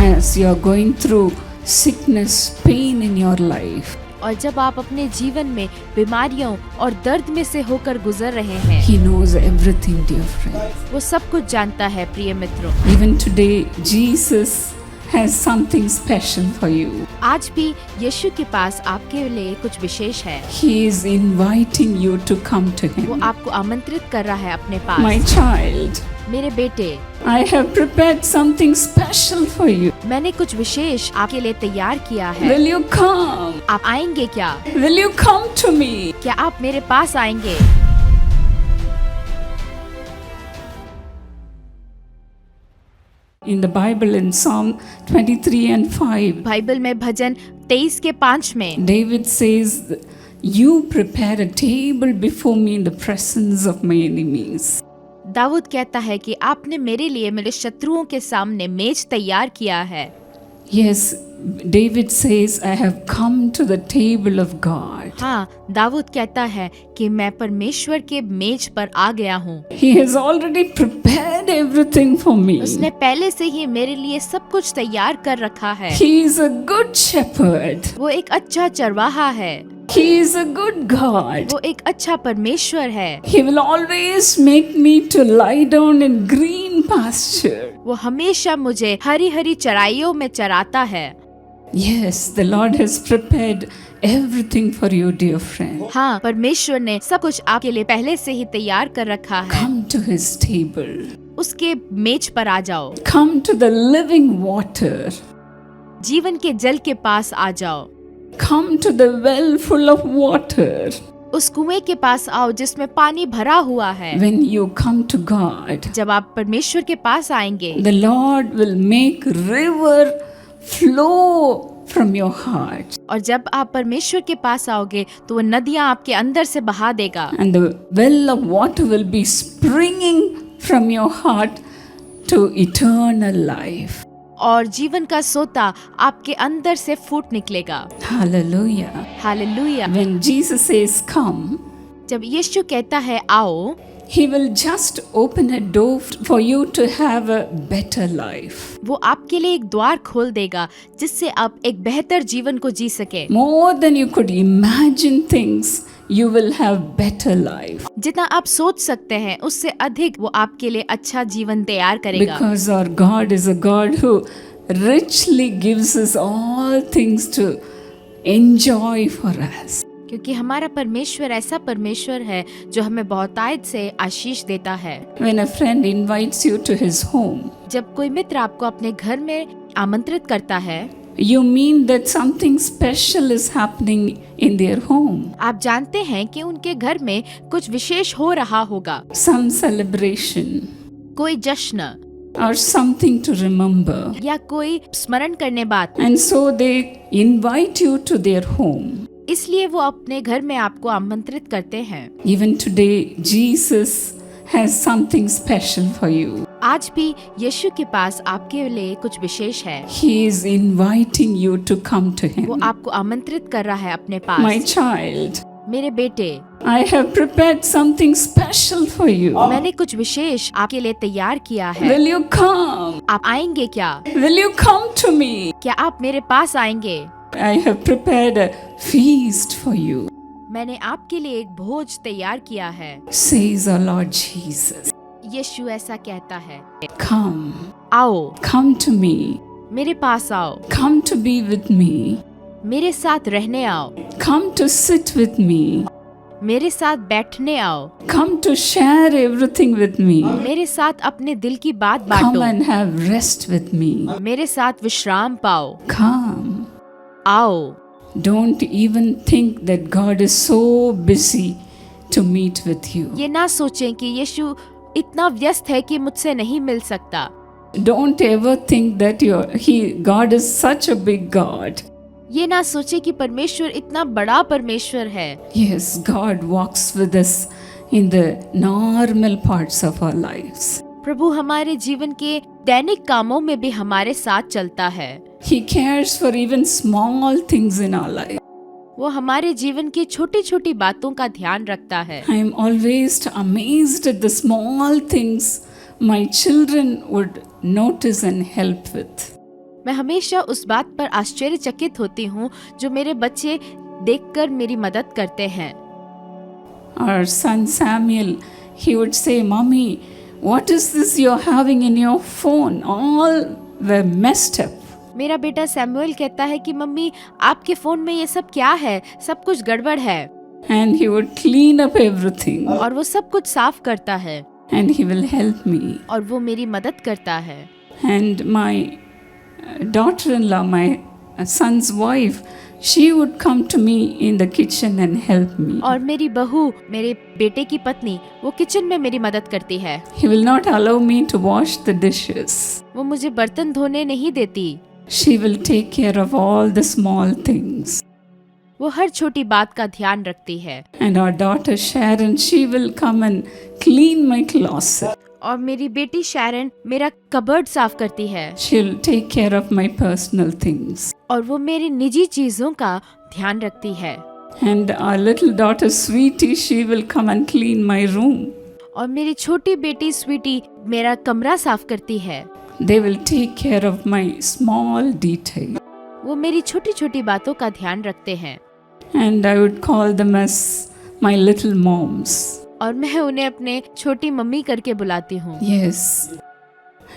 as you're going through sickness, pain in your life. और जब आप अपने जीवन में बीमारियों और दर्द में से होकर गुजर रहे हैं, He knows everything, dear friend. वो सब कुछ जानता है प्रिय मित्रों। Even today, Jesus has something special for you. आज भी यीशु के पास आपके लिए कुछ विशेष है। He is inviting you to come to वो Him. आपको आमंत्रित कर रहा है अपने My पास। child, मेरे बेटे, I have prepared something special for you. मैंने कुछ विशेष आपके लिए तैयार किया है। Will you come? आप आएंगे क्या? Will you come to me? क्या आप मेरे पास आएंगे? In the Bible, in Psalm 23 and 5, Bible में भजन 23 के 5 में David says, You prepare a table before me in the presence of my enemies. Dawood कहता है कि आपने मेरे लिए मेरे शत्रुओं के सामने मेज तैयार किया है। Yes, David says, I have come to the table of God. हाँ, दाऊद कहता है कि मैं परमेश्वर के मेज पर आ गया हूँ। He has already prepared everything for me. उसने पहले से ही मेरे लिए सब कुछ तैयार कर रखा है। He is a good shepherd. वो एक अच्छा चरवाहा है। He is a good God. वो एक अच्छा परमेश्वर है। He will always make me to lie down in green pasture. वो हमेशा मुझे हरी हरी चराइयों में चराता है। Yes, the Lord has prepared everything for you, dear friend. हाँ, परमेश्वर ने सब कुछ आपके लिए पहले से ही तैयार कर रखा है। Come to His table. उसके मेज पर आ जाओ। Come to the living water. जीवन के जल के पास आ जाओ। Come to the well full of water. उस कुएं के पास आओ जिसमें पानी भरा हुआ है। When you come to God, जब आप परमेश्वर के पास आएंगे, the Lord will make river flow from your heart. और जब आप परमेश्वर के पास आओगे तो वो नदियां आपके अंदर से बहा देगा। And the well of water will be springing from your heart to eternal life. और जीवन का सोता आपके अंदर से फूट निकलेगा। Hallelujah. Hallelujah. When Jesus says come, जब यीशु कहता है आओ, He will just open a door for you to have a better life. वो आपके लिए एक द्वार खोल देगा जिससे आप एक बेहतर जीवन को जी सके। More than you could imagine things, you will have better life. जितना आप सोच सकते हैं उससे अधिक वो आपके लिए अच्छा जीवन तैयार करेगा। Because our God is a God who richly gives us all things to enjoy for us. क्योंकि हमारा परमेश्वर ऐसा परमेश्वर है जो हमें बहुतायत से आशीष देता है। When a friend invites you to his home, जब कोई मित्र आपको अपने घर में आमंत्रित करता है, you mean that something special is happening in their home. आप जानते हैं कि उनके घर में कुछ विशेष हो रहा होगा, Some celebration कोई जश्न or something to remember. या कोई स्मरण करने बात। And so they invite you to their home. इसलिए वो अपने घर में आपको आमंत्रित करते हैं। Even today, Jesus has something special for you. आज भी यीशु के पास आपके लिए कुछ विशेष है। He is inviting you to come to वो Him. आपको आमंत्रित कर रहा है अपने My पास। child, मेरे बेटे, I have prepared something special for you. मैंने कुछ विशेष आपके लिए तैयार किया है। Will you come? आप आएंगे क्या? Will you come to me? क्या आप मेरे पास आएंगे? I have prepared a feast for you, मैंने आपके लिए एक भोज तैयार किया है। says our Lord Jesus. यीशु ऐसा कहता है, Come, आओ, come to me. मेरे पास आओ, Come to be with me. मेरे साथ रहने आओ, Come to sit with me. मेरे साथ बैठने आओ, Come to share everything with me. मेरे साथ अपने दिल की बात Come बांटो, and have rest with me. मेरे साथ विश्राम पाओ। Come. आओ, Don't even think that God is so busy to meet with you. ये ना सोचें कि यीशु इतना व्यस्त है कि मुझसे नहीं मिल सकता। Don't ever think that God is such a big God. ये ना सोचें कि परमेश्वर इतना बड़ा परमेश्वर है। Yes, God walks with us in the normal parts of our lives. प्रभु हमारे जीवन के दैनिक कामों में भी हमारे साथ चलता है। He cares for even small things in our life. वो हमारे जीवन की छोटी छोटी बातों का ध्यान रखता है। I am always amazed at the small things my children would notice and help with. मैं हमेशा उस बात पर आश्चर्यचकित होती हूँ जो मेरे बच्चे देखकर मेरी मदद करते हैं। Our son Samuel, he would say, "Mommy, what is this you're having in your phone? All were messed up." मेरा बेटा सैमुअल कहता है कि मम्मी आपके फोन में ये सब क्या है, सब कुछ गड़बड़ है। And he would clean up everything. और वो सब कुछ साफ करता है And he will help me. और वो मेरी मदद करता है। And my daughter-in-law, my son's wife, she would come to me in the kitchen and help me. और मेरी बहू, मेरे बेटे की पत्नी, वो किचन में मेरी मदद करती है। He will not allow me to wash the dishes. वो मुझे बर्तन धोने नहीं देती। She will take care of all the small things. वो हर छोटी बात का ध्यान रखती है। And our daughter Sharon, she will come and clean my closet. और मेरी बेटी शैरन मेरा कबर्ड साफ करती है। She'll take care of my personal things. और वो मेरी निजी चीजों का ध्यान रखती है। And our little daughter Sweetie, she will come and clean my room. और मेरी छोटी बेटी स्वीटी मेरा कमरा साफ करती है। They will take care of my small detail. वो मेरी छोटी छोटी बातों का ध्यान रखते हैं। And I would call them as my little moms. और मैं उन्हें अपने छोटी मम्मी करके बुलाती हूँ। Yes,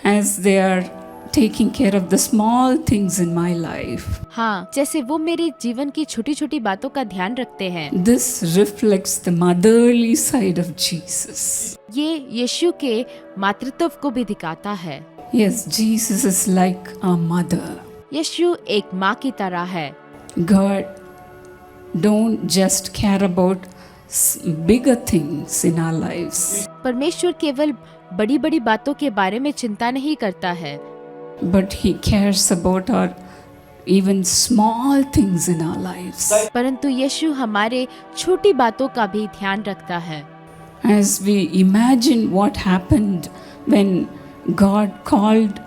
as they are taking care of the small things in my life. हाँ, जैसे वो मेरे जीवन की छोटी छोटी बातों का ध्यान रखते हैं। This reflects the motherly side of Jesus. ये यीशु के मातृत्व को भी दिखाता है। Yes, Jesus is like a mother. यीशु एक माँ की तरह है। God don't just care about bigger things in our lives. परमेश्वर केवल बड़ी बड़ी बातों के बारे में चिंता नहीं करता है, But he cares about our even small things in our lives. परंतु यीशु हमारे छोटी बातों का भी ध्यान रखता है। As we imagine what happened when God called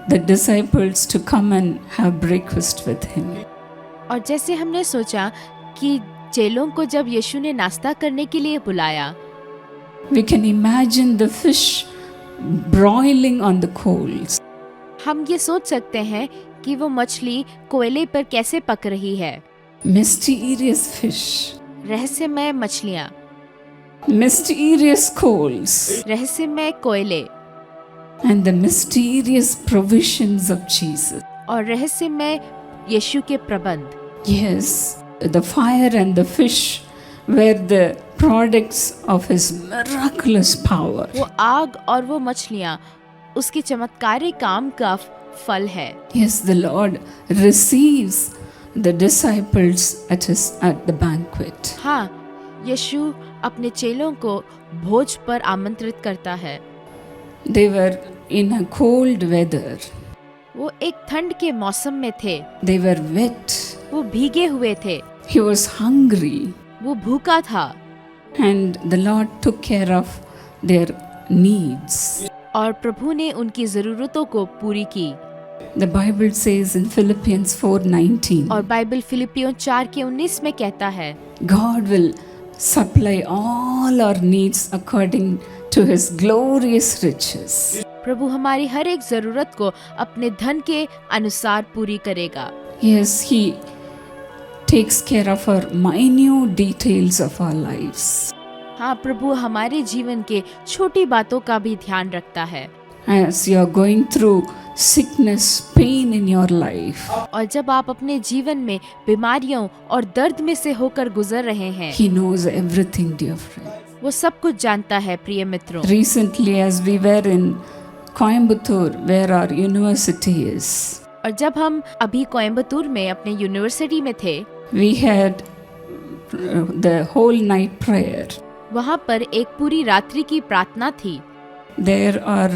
the disciples to come and have breakfast with him. और जैसे हमने सोचा कि चेलों को जब यीशु ने नाश्ता करने के लिए बुलाया, We can imagine the fish broiling on the coals. हम ये सोच सकते हैं कि वो मछली कोयले पर कैसे पक रही है। Mysterious fish, रहस्यमय मछलियाँ, mysterious coals, रहस्यमय कोयले and the mysterious provisions of Jesus. और रहस्यमय यीशु के प्रबंध। Yes, the fire and the fish were the products of his miraculous power. वो आग और वो मछलियाँ उसके चमत्कारी काम का फल है। Yes, the Lord receives the disciples at the banquet. हाँ, यीशु अपने चेलों को भोज पर आमंत्रित करता है। They were in a cold weather. वो एक ठंड के मौसम में थे। They were wet. वो भीगे हुए थे। He was hungry. वो भूखा था। And the Lord took care of their needs. और प्रभु ने उनकी जरूरतों को पूरी की। The Bible says in Philippians 4:19. और बाइबल फिलिपियों 4:19 में कहता है, God will supply all our needs according to his glorious riches. प्रभु हमारी हर एक जरूरत को अपने धन के अनुसार पूरी करेगा। Yes, he takes care of our minute details of our lives. हाँ, प्रभु हमारे जीवन के छोटी बातों का भी ध्यान रखता है। As you are going through sickness, pain in your life, और जब आप अपने जीवन में बीमारियों और दर्द में से होकर गुजर रहे हैं, he knows everything, dear friend. वो सब कुछ जानता है प्रिय मित्रों। Recently, as we were in Coimbatore, where our university is, और जब हम अभी कोयम्बतूर में अपने यूनिवर्सिटी में थे, we had the whole night prayer. वहाँ पर एक पूरी रात्रि की प्रार्थना थी। There are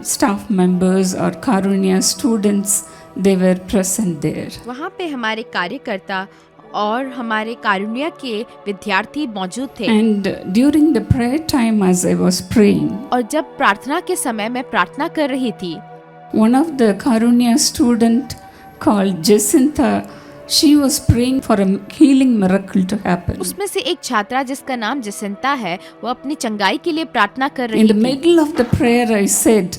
staff members or Karunya students, they were present there. वहाँ पे हमारे कार्यकर्ता और हमारे कारुण्य के विद्यार्थी मौजूद थे। And during the prayer time, as I was praying, और जब प्रार्थना के समय मैं प्रार्थना कर रही थी, one of the Karunya student called Jacinta, she was praying for a healing miracle to happen. उसमें से एक छात्रा जिसका नाम जसिंता है, वो अपनी चंगाई के लिए प्रार्थना कर In रही the थी। middle of the prayer, I said,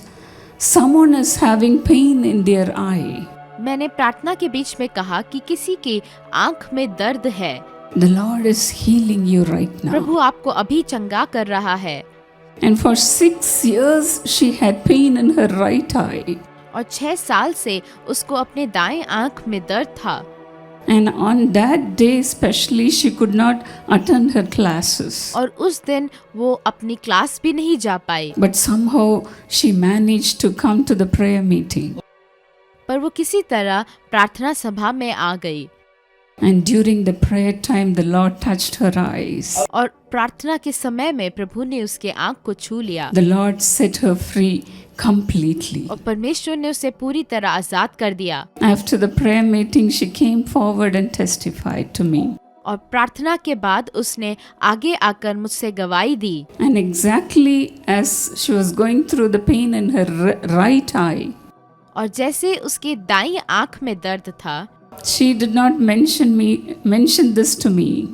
someone is having pain in their eye, मैंने प्रार्थना के बीच में कहा कि किसी की आंख में दर्द है, the Lord is healing you right now. प्रभु आपको अभी चंगा कर रहा है। And for 6 years she had pain in her right eye. और 6 साल से उसको अपने दाएं आंख में दर्द था। And on that day especially she could not attend her classes. और उस दिन वो अपनी क्लास भी नहीं जा पाई, But somehow she managed to come to the prayer meeting. पर वो किसी तरह प्रार्थना सभा में आ गई। And during the prayer time the Lord touched her eyes. और प्रार्थना के समय में प्रभु ने उसके आंख को छू लिया The Lord set her free completely. और परमेश्वर ने उसे पूरी तरह आजाद कर दिया। After the prayer meeting she came forward and testified to me. और प्रार्थना के बाद उसने आगे आकर मुझसे गवाही दी। And exactly as she was going through the pain in her right eye, और जैसे उसकी दाईं आंख में दर्द था, she did not mention this to me.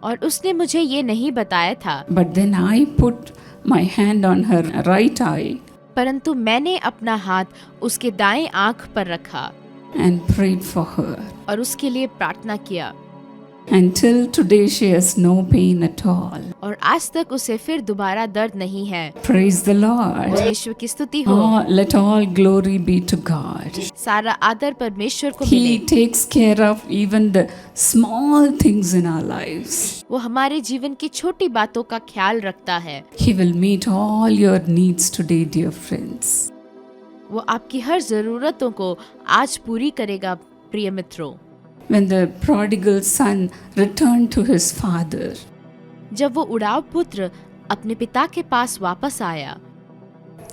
और उसने मुझे ये नहीं बताया था, But then I put my hand on her right eye परंतु मैंने अपना हाथ उसके दाएं आंख पर रखा and prayed for her. और उसके लिए प्रार्थना किया। Until today she has no pain at all. और आज तक उसे फिर दोबारा दर्द नहीं है। Praise the Lord. परमेश्वर की स्तुति हो। Oh, let all glory be to God. सारा आदर परमेश्वर को He मिले। takes care of even the small things in our lives. वो हमारे जीवन की छोटी बातों का ख्याल रखता है। He will meet all your needs today, dear friends. वो आपकी हर जरूरतों को आज पूरी करेगा प्रिय मित्रों। When the prodigal son returned to his father, जब वो उड़ाव पुत्र अपने पिता के पास वापस आया,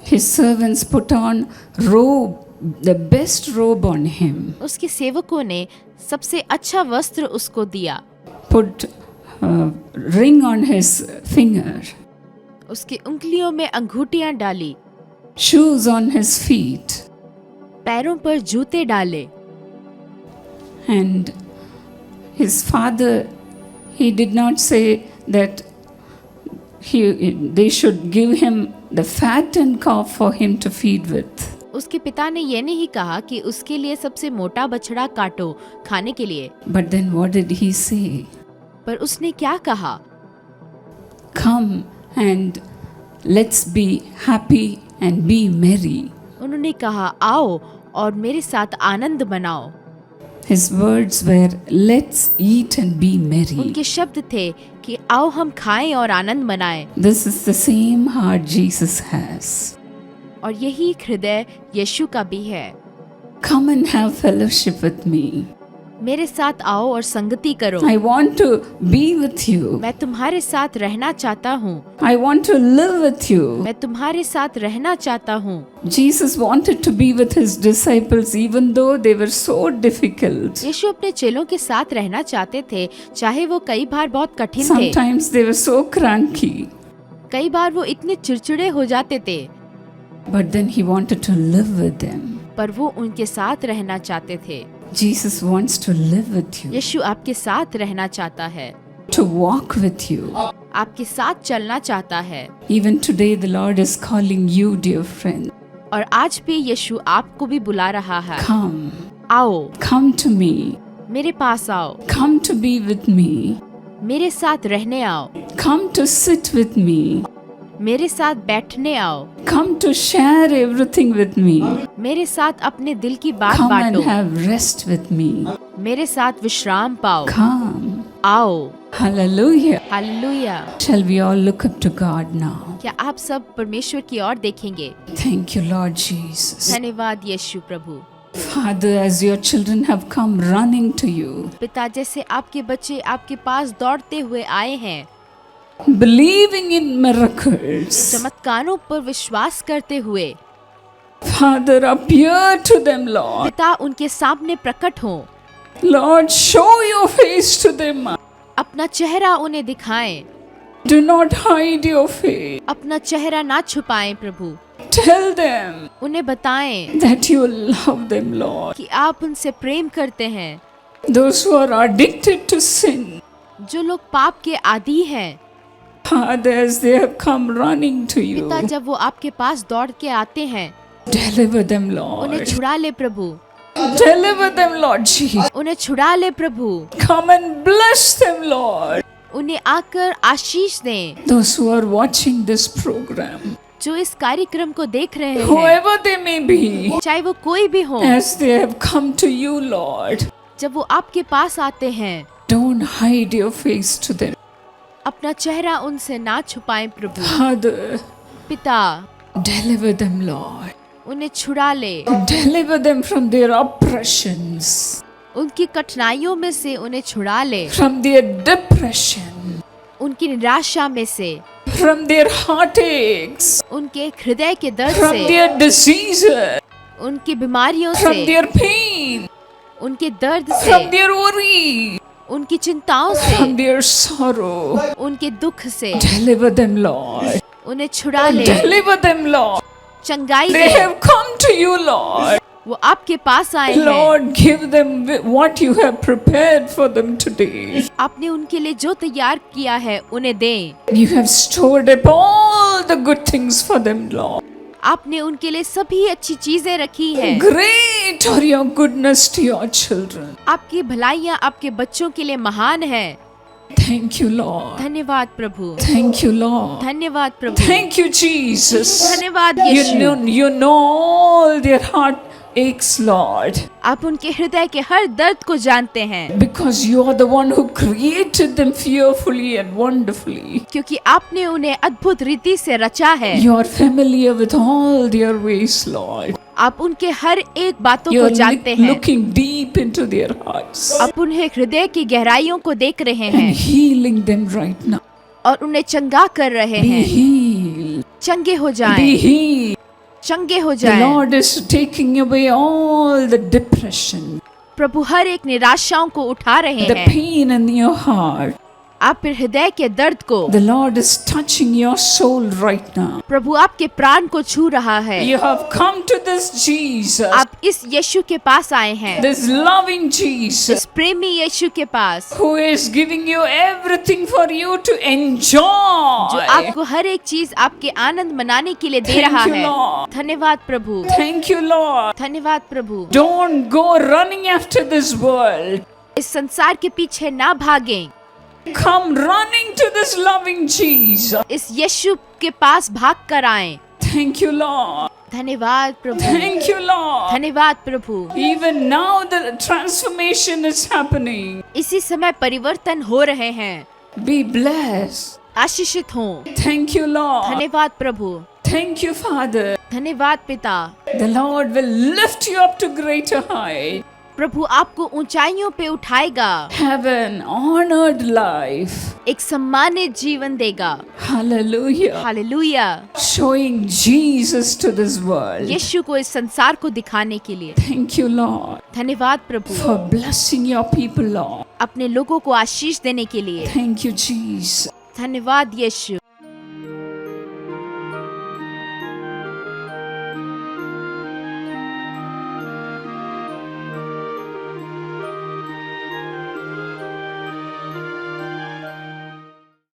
his servants put on robe, the best robe on him, उसके सेवकों ने सबसे अच्छा वस्त्र उसको दिया, put ring on his finger, उसकी उंगलियों में अंगूठियां डाली, shoes on his feet, पैरों पर जूते डाले। and his father, he did not say that they should give him the fattened calf for him to feed with. उसके पिता ने ये नहीं कहा कि उसके लिए सबसे मोटा बछड़ा काटो खाने के लिए, But then what did he say? पर उसने क्या कहा? Come and let's be happy and be merry. उन्होंने कहा आओ और मेरे साथ आनंद मनाओ। His words were, let's eat and be merry. उनके शब्द थे कि आओ हम खाएं और आनंद मनाएं। This is the same heart Jesus has. और यही हृदय यीशु का भी है। Come and have fellowship with me. मेरे साथ आओ और संगति करो। I want to be with you. मैं तुम्हारे साथ रहना चाहता हूँ। I want to live with you. मैं तुम्हारे साथ रहना चाहता हूँ। Jesus wanted to be with his disciples even though they were so difficult. यीशु अपने चेलों के साथ रहना चाहते थे, चाहे वो कई बार बहुत कठिन थे। Sometimes they were so cranky. कई बार वो इतने चिड़चिड़े हो जाते थे। But then he wanted to live with them. पर वो उनके साथ रहना चाहते थे। Jesus wants to live with you. यीशु आपके साथ रहना चाहता है, To walk with you. आपके साथ चलना चाहता है। Even today the Lord is calling you, dear friend. और आज भी यीशु आपको भी बुला रहा है। Come. आओ, Come to me. मेरे पास आओ, Come to be with me. मेरे साथ रहने आओ, Come to sit with me. मेरे साथ बैठने आओ, Come to share everything with me. मेरे साथ अपने दिल की बात Come and बांटो, have rest with me. मेरे साथ विश्राम पाओ। Come. आओ। Hallelujah. Hallelujah. Shall we all look up to God now? क्या आप सब परमेश्वर की ओर देखेंगे? Thank you, Lord Jesus. धन्यवाद यीशु प्रभु। Father, as your children have come running to you, पिता, जैसे आपके बच्चे आपके पास दौड़ते हुए आए हैं, believing in miracles, चमत्कारों पर विश्वास करते हुए, Father, appear to them, Lord. पिता उनके सामने प्रकट हो। Lord, show your face to them. अपना चेहरा उन्हें दिखाएं, Do not hide your face. अपना चेहरा ना छुपाएं प्रभु। Tell them उन्हें बताएं that you love them, Lord. कि आप उनसे प्रेम करते हैं। Those who are addicted to sin, जो लोग पाप के आदी हैं, Father, as they have come running to पिता you, जब वो आपके पास दौड़ के आते हैं, Deliver them, उन्हें Lord. छुड़ा ले प्रभु, Deliver them, Lord Jesus. उन्हें छुड़ा ले प्रभु, Come and bless them, Lord. उन्हें आकर आशीष दें। Those who are watching this program, जो इस कार्यक्रम को देख रहे हैं, whoever they may be, चाहे वो कोई भी हो, as they have come to you, Lord, जब वो आपके पास आते हैं, don't hide your face to them. अपना चेहरा उनसे ना छुपाएं प्रभु। Father, पिता, deliver them, Lord. उन्हें छुड़ा ले, Deliver them from their oppressions, उनकी कठिनाइयों में से उन्हें छुड़ा ले, from their depression, उनकी निराशा में से, from their heartaches, उनके हृदय के दर्द from से, their diseases, उनकी बीमारियों from से, their pain, उनके दर्द से, from their worry, उनकी चिंताओं from से, their sorrow. उनके दुख से। Deliver them, Lord. उन्हें छुड़ा ले, Deliver them, Lord. चंगाई They they. have come to you, Lord. वो आपके पास आए हैं। Lord, give them what you have prepared for them today. आपने उनके लिए जो तैयार किया है उन्हें दें। You have stored up all the good things for them, Lord. आपने उनके लिए सभी अच्छी चीजें रखी हैं। Great are your goodness to your children. आपकी भलाइयाँ आपके बच्चों के लिए महान है। Thank you, Lord. धन्यवाद प्रभु, Thank you, Lord. धन्यवाद प्रभु, Thank you, Jesus. धन्यवाद You Yeshu. know all their heart aches, Lord. आप उनके हृदय के हर दर्द को जानते हैं, Because you are the one who created them fearfully and wonderfully. क्योंकि आपने उन्हें अद्भुत रीति से रचा है। You are familiar with all their ways, Lord. आप उनके हर एक बातों You को are जानते हैं। looking deep into their hearts आप उन्हें हृदय की गहराइयों को देख रहे and हैं healing them right now. और उन्हें चंगा कर रहे Be हैं। healed. चंगे हो Be जाएं, healed. चंगे हो The जाएं। Lord is taking away all the depression, प्रभु हर एक निराशाओं को उठा रहे the हैं। pain in your heart. आप हृदय के दर्द को, The Lord is touching your soul right now. प्रभु आपके प्राण को छू रहा है। You have come to this Jesus, आप इस यीशु के पास आए हैं, this loving Jesus, इस प्रेमी यीशु के पास, who is giving you everything for you to जो enjoy. आपको हर एक चीज आपके आनंद मनाने के लिए दे Thank रहा you, है। Lord. धन्यवाद प्रभु, Thank you, Lord. धन्यवाद प्रभु। Don't go running after this world. इस संसार के पीछे ना भागें, Come running to this loving Jesus. इस यीशु के पास भाग कर आए। Thank you, Lord. धन्यवाद प्रभु, Thank you, Lord. धन्यवाद प्रभु। Even now the transformation is happening. इसी समय परिवर्तन हो रहे हैं। Be blessed. आशीषित हों। Thank you, Lord. धन्यवाद प्रभु, Thank you, Father. धन्यवाद पिता। The Lord will lift you up to greater height. प्रभु आपको ऊंचाइयों पे उठाएगा, Have an honored life. एक सम्मानित जीवन देगा। Hallelujah. Hallelujah. Showing Jesus to this world. यीशु को इस संसार को दिखाने के लिए। Thank you, Lord, धन्यवाद प्रभु, for blessing your people, Lord. अपने लोगों को आशीष देने के लिए। Thank you, Jesus. धन्यवाद यीशु।